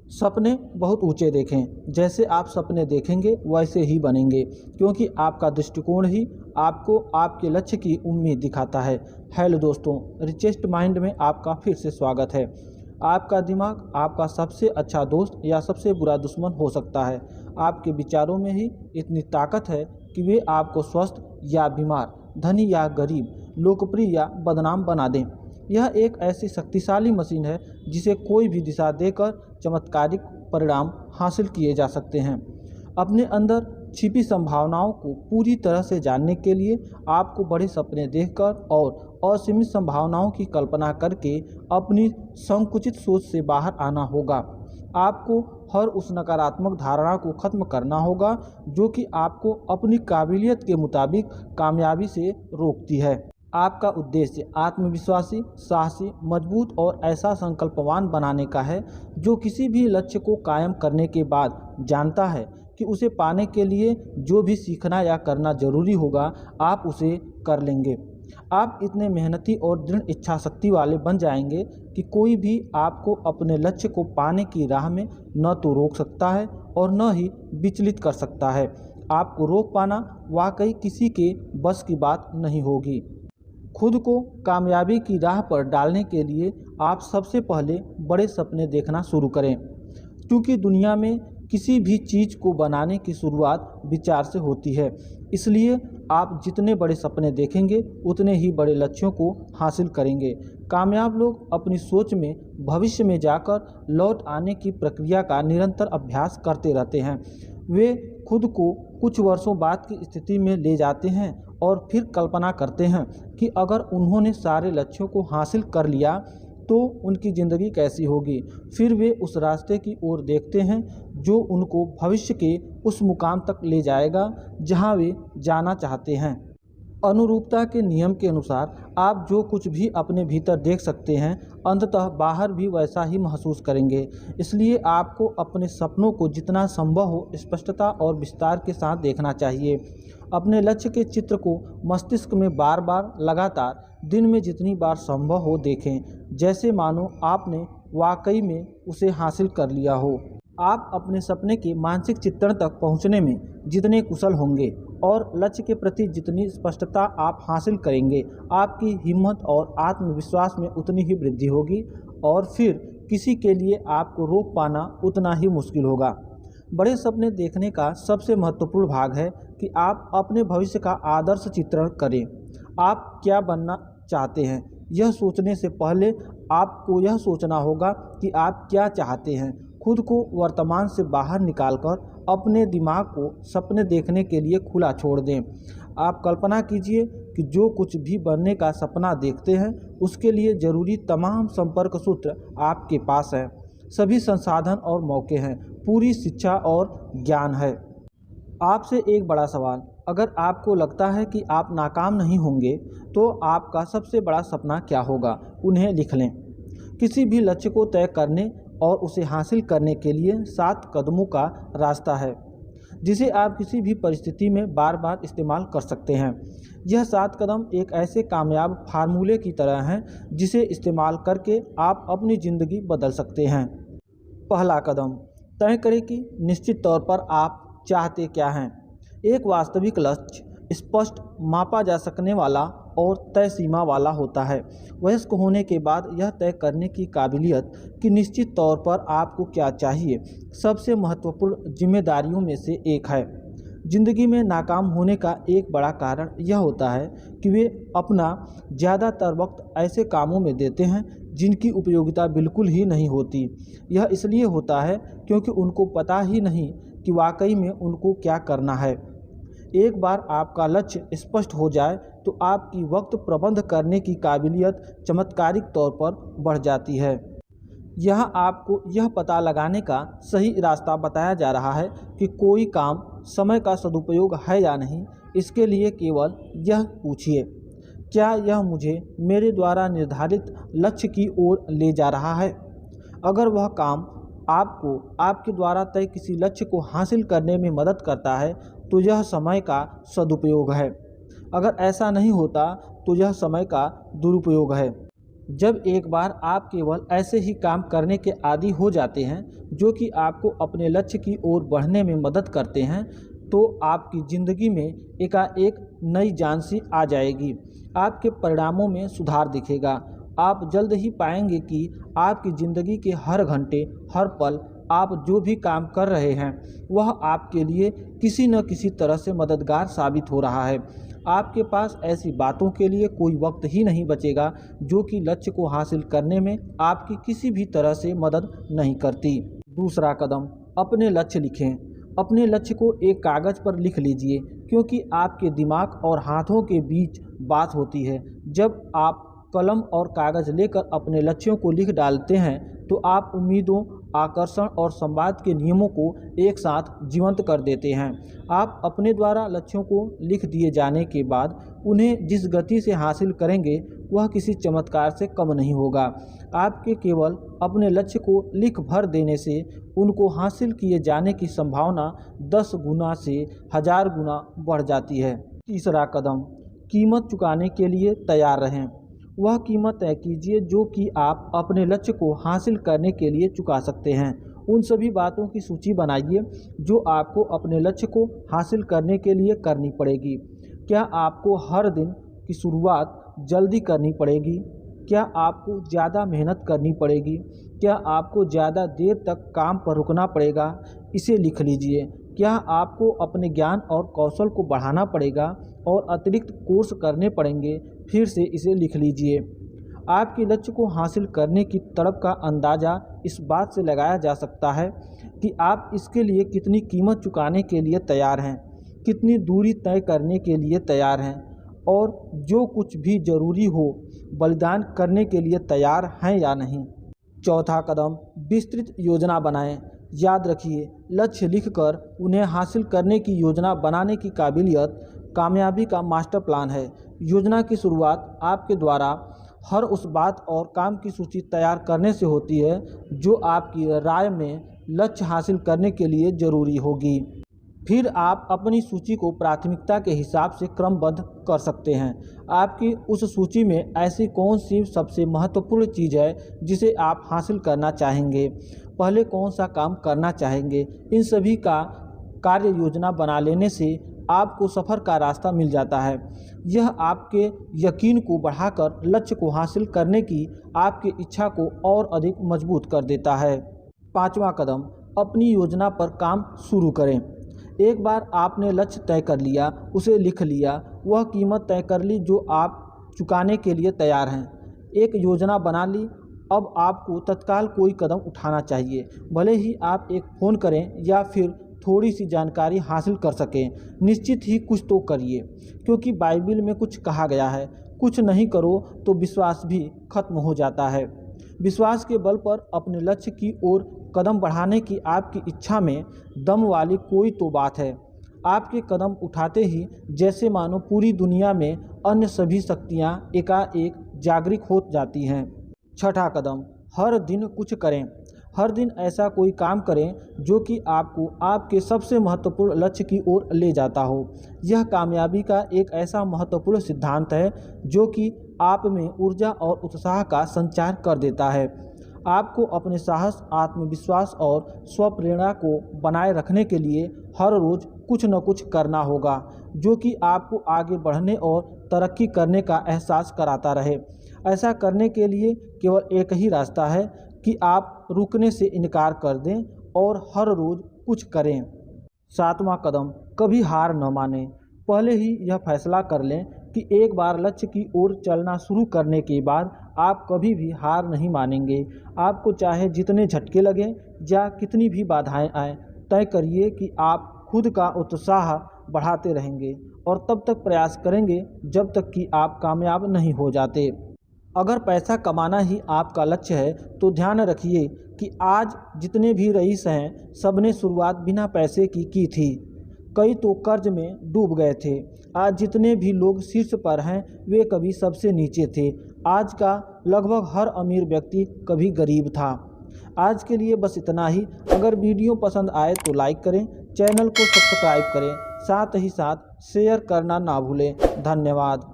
सपने बहुत ऊंचे देखें। जैसे आप सपने देखेंगे वैसे ही बनेंगे, क्योंकि आपका दृष्टिकोण ही आपको आपके लक्ष्य की उम्मीद दिखाता है। हेलो दोस्तों, रिचेस्ट माइंड में आपका फिर से स्वागत है। आपका दिमाग आपका सबसे अच्छा दोस्त या सबसे बुरा दुश्मन हो सकता है। आपके विचारों में ही इतनी ताकत है कि वे आपको स्वस्थ या बीमार, धनी या गरीब, लोकप्रिय या बदनाम बना दें। यह एक ऐसी शक्तिशाली मशीन है जिसे कोई भी दिशा देकर चमत्कारिक परिणाम हासिल किए जा सकते हैं। अपने अंदर छिपी संभावनाओं को पूरी तरह से जानने के लिए आपको बड़े सपने देखकर और असीमित संभावनाओं की कल्पना करके अपनी संकुचित सोच से बाहर आना होगा। आपको हर उस नकारात्मक धारणा को खत्म करना होगा जो कि आपको अपनी काबिलियत के मुताबिक कामयाबी से रोकती है। आपका उद्देश्य आत्मविश्वासी, साहसी, मजबूत और ऐसा संकल्पवान बनाने का है जो किसी भी लक्ष्य को कायम करने के बाद जानता है कि उसे पाने के लिए जो भी सीखना या करना जरूरी होगा, आप उसे कर लेंगे। आप इतने मेहनती और दृढ़ इच्छा शक्ति वाले बन जाएंगे कि कोई भी आपको अपने लक्ष्य को पाने की राह में न तो रोक सकता है और न ही विचलित कर सकता है। आपको रोक पाना वाकई किसी के बस की बात नहीं होगी। खुद को कामयाबी की राह पर डालने के लिए आप सबसे पहले बड़े सपने देखना शुरू करें, क्योंकि दुनिया में किसी भी चीज़ को बनाने की शुरुआत विचार से होती है। इसलिए आप जितने बड़े सपने देखेंगे उतने ही बड़े लक्ष्यों को हासिल करेंगे। कामयाब लोग अपनी सोच में भविष्य में जाकर लौट आने की प्रक्रिया का निरंतर अभ्यास करते रहते हैं। वे खुद को कुछ वर्षों बाद की स्थिति में ले जाते हैं और फिर कल्पना करते हैं कि अगर उन्होंने सारे लक्ष्यों को हासिल कर लिया तो उनकी ज़िंदगी कैसी होगी। फिर वे उस रास्ते की ओर देखते हैं जो उनको भविष्य के उस मुकाम तक ले जाएगा जहां वे जाना चाहते हैं। अनुरूपता के नियम के अनुसार आप जो कुछ भी अपने भीतर देख सकते हैं, अंततः बाहर भी वैसा ही महसूस करेंगे। इसलिए आपको अपने सपनों को जितना संभव हो स्पष्टता और विस्तार के साथ देखना चाहिए। अपने लक्ष्य के चित्र को मस्तिष्क में बार बार लगातार दिन में जितनी बार संभव हो देखें, जैसे मानो आपने वाकई में उसे हासिल कर लिया हो। आप अपने सपने के मानसिक चित्रण तक पहुंचने में जितने कुशल होंगे और लक्ष्य के प्रति जितनी स्पष्टता आप हासिल करेंगे, आपकी हिम्मत और आत्मविश्वास में उतनी ही वृद्धि होगी और फिर किसी के लिए आपको रोक पाना उतना ही मुश्किल होगा। बड़े सपने देखने का सबसे महत्वपूर्ण भाग है कि आप अपने भविष्य का आदर्श चित्रण करें। आप क्या बनना चाहते हैं, यह सोचने से पहले आपको यह सोचना होगा कि आप क्या चाहते हैं। खुद को वर्तमान से बाहर निकालकर अपने दिमाग को सपने देखने के लिए खुला छोड़ दें। आप कल्पना कीजिए कि जो कुछ भी बनने का सपना देखते हैं उसके लिए ज़रूरी तमाम संपर्क सूत्र आपके पास हैं। सभी संसाधन और मौके हैं, पूरी शिक्षा और ज्ञान है। आपसे एक बड़ा सवाल, अगर आपको लगता है कि आप नाकाम नहीं होंगे तो आपका सबसे बड़ा सपना क्या होगा? उन्हें लिख लें। किसी भी लक्ष्य को तय करने और उसे हासिल करने के लिए 7 कदमों का रास्ता है जिसे आप किसी भी परिस्थिति में बार बार इस्तेमाल कर सकते हैं। यह 7 कदम एक ऐसे कामयाब फार्मूले की तरह हैं जिसे इस्तेमाल करके आप अपनी ज़िंदगी बदल सकते हैं। पहला कदम, तय करें कि निश्चित तौर पर आप चाहते क्या हैं। एक वास्तविक लक्ष्य स्पष्ट, मापा जा सकने वाला और तय सीमा वाला होता है। वयस्क होने के बाद यह तय करने की काबिलियत कि निश्चित तौर पर आपको क्या चाहिए सबसे महत्वपूर्ण जिम्मेदारियों में से एक है। जिंदगी में नाकाम होने का एक बड़ा कारण यह होता है कि वे अपना ज़्यादातर वक्त ऐसे कामों में देते हैं जिनकी उपयोगिता बिल्कुल ही नहीं होती। यह इसलिए होता है क्योंकि उनको पता ही नहीं कि वाकई में उनको क्या करना है। एक बार आपका लक्ष्य स्पष्ट हो जाए तो आपकी वक्त प्रबंध करने की काबिलियत चमत्कारिक तौर पर बढ़ जाती है। यहाँ आपको यह पता लगाने का सही रास्ता बताया जा रहा है कि कोई काम समय का सदुपयोग है या नहीं। इसके लिए केवल यह पूछिए, क्या यह मुझे मेरे द्वारा निर्धारित लक्ष्य की ओर ले जा रहा है? अगर वह काम आपको आपके द्वारा तय किसी लक्ष्य को हासिल करने में मदद करता है तो यह समय का सदुपयोग है। अगर ऐसा नहीं होता तो यह समय का दुरुपयोग है। जब एक बार आप केवल ऐसे ही काम करने के आदी हो जाते हैं जो कि आपको अपने लक्ष्य की ओर बढ़ने में मदद करते हैं, तो आपकी ज़िंदगी में एकाएक नई जान सी आ जाएगी। आपके परिणामों में सुधार दिखेगा। आप जल्द ही पाएंगे कि आपकी ज़िंदगी के हर घंटे, हर पल आप जो भी काम कर रहे हैं वह आपके लिए किसी न किसी तरह से मददगार साबित हो रहा है। आपके पास ऐसी बातों के लिए कोई वक्त ही नहीं बचेगा जो कि लक्ष्य को हासिल करने में आपकी किसी भी तरह से मदद नहीं करती। दूसरा कदम, अपने लक्ष्य लिखें। अपने लक्ष्य को एक कागज़ पर लिख लीजिए, क्योंकि आपके दिमाग और हाथों के बीच बात होती है। जब आप कलम और कागज़ लेकर अपने लक्ष्यों को लिख डालते हैं तो आप उम्मीदों, आकर्षण और संवाद के नियमों को एक साथ जीवंत कर देते हैं। आप अपने द्वारा लक्ष्यों को लिख दिए जाने के बाद उन्हें जिस गति से हासिल करेंगे वह किसी चमत्कार से कम नहीं होगा। आपके केवल अपने लक्ष्य को लिख भर देने से उनको हासिल किए जाने की संभावना 10 गुना से 1000 गुना बढ़ जाती है। तीसरा कदम, कीमत चुकाने के लिए तैयार रहें। वह कीमत तय कीजिए जो कि आप अपने लक्ष्य को हासिल करने के लिए चुका सकते हैं। उन सभी बातों की सूची बनाइए जो आपको अपने लक्ष्य को हासिल करने के लिए करनी पड़ेगी। क्या आपको हर दिन की शुरुआत जल्दी करनी पड़ेगी? क्या आपको ज़्यादा मेहनत करनी पड़ेगी? क्या आपको ज़्यादा देर तक काम पर रुकना पड़ेगा? इसे लिख लीजिए। क्या आपको अपने ज्ञान और कौशल को बढ़ाना पड़ेगा और अतिरिक्त कोर्स करने पड़ेंगे? फिर से इसे लिख लीजिए। आपके लक्ष्य को हासिल करने की तड़प का अंदाज़ा इस बात से लगाया जा सकता है कि आप इसके लिए कितनी कीमत चुकाने के लिए तैयार हैं, कितनी दूरी तय करने के लिए तैयार हैं और जो कुछ भी ज़रूरी हो बलिदान करने के लिए तैयार हैं या नहीं। चौथा कदम, विस्तृत योजना बनाएं। याद रखिए, लक्ष्य लिखकर उन्हें हासिल करने की योजना बनाने की काबिलियत कामयाबी का मास्टर प्लान है। योजना की शुरुआत आपके द्वारा हर उस बात और काम की सूची तैयार करने से होती है जो आपकी राय में लक्ष्य हासिल करने के लिए ज़रूरी होगी। फिर आप अपनी सूची को प्राथमिकता के हिसाब से क्रमबद्ध कर सकते हैं। आपकी उस सूची में ऐसी कौन सी सबसे महत्वपूर्ण चीज़ है जिसे आप हासिल करना चाहेंगे, पहले कौन सा काम करना चाहेंगे। इन सभी का कार्य योजना बना लेने से आपको सफ़र का रास्ता मिल जाता है। यह आपके यकीन को बढ़ाकर लक्ष्य को हासिल करने की आपकी इच्छा को और अधिक मजबूत कर देता है। पाँचवा कदम, अपनी योजना पर काम शुरू करें। एक बार आपने लक्ष्य तय कर लिया, उसे लिख लिया, वह कीमत तय कर ली जो आप चुकाने के लिए तैयार हैं, एक योजना बना ली, अब आपको तत्काल कोई कदम उठाना चाहिए। भले ही आप एक फ़ोन करें या फिर थोड़ी सी जानकारी हासिल कर सकें, निश्चित ही कुछ तो करिए, क्योंकि बाइबिल में कुछ कहा गया है, कुछ नहीं करो तो विश्वास भी खत्म हो जाता है। विश्वास के बल पर अपने लक्ष्य की ओर कदम बढ़ाने की आपकी इच्छा में दम वाली कोई तो बात है। आपके कदम उठाते ही जैसे मानो पूरी दुनिया में अन्य सभी शक्तियाँ एकाएक जागृत हो जाती हैं। छठा कदम, हर दिन कुछ करें। हर दिन ऐसा कोई काम करें जो कि आपको आपके सबसे महत्वपूर्ण लक्ष्य की ओर ले जाता हो। यह कामयाबी का एक ऐसा महत्वपूर्ण सिद्धांत है जो कि आप में ऊर्जा और उत्साह का संचार कर देता है। आपको अपने साहस, आत्मविश्वास और स्वप्रेरणा को बनाए रखने के लिए हर रोज़ कुछ न कुछ करना होगा जो कि आपको आगे बढ़ने और तरक्की करने का एहसास कराता रहे। ऐसा करने के लिए केवल एक ही रास्ता है कि आप रुकने से इनकार कर दें और हर रोज़ कुछ करें। सातवां कदम, कभी हार न मानें। पहले ही यह फैसला कर लें कि एक बार लक्ष्य की ओर चलना शुरू करने के बाद आप कभी भी हार नहीं मानेंगे। आपको चाहे जितने झटके लगें या कितनी भी बाधाएं आएं, तय करिए कि आप खुद का उत्साह बढ़ाते रहेंगे और तब तक प्रयास करेंगे जब तक कि आप कामयाब नहीं हो जाते। अगर पैसा कमाना ही आपका लक्ष्य है तो ध्यान रखिए कि आज जितने भी रईस हैं सबने शुरुआत बिना पैसे की थी। कई तो कर्ज में डूब गए थे। आज जितने भी लोग शीर्ष पर हैं वे कभी सबसे नीचे थे। आज का लगभग हर अमीर व्यक्ति कभी गरीब था। आज के लिए बस इतना ही। अगर वीडियो पसंद आए तो लाइक करें, चैनल को सब्सक्राइब करें, साथ ही साथ शेयर करना ना भूलें। धन्यवाद।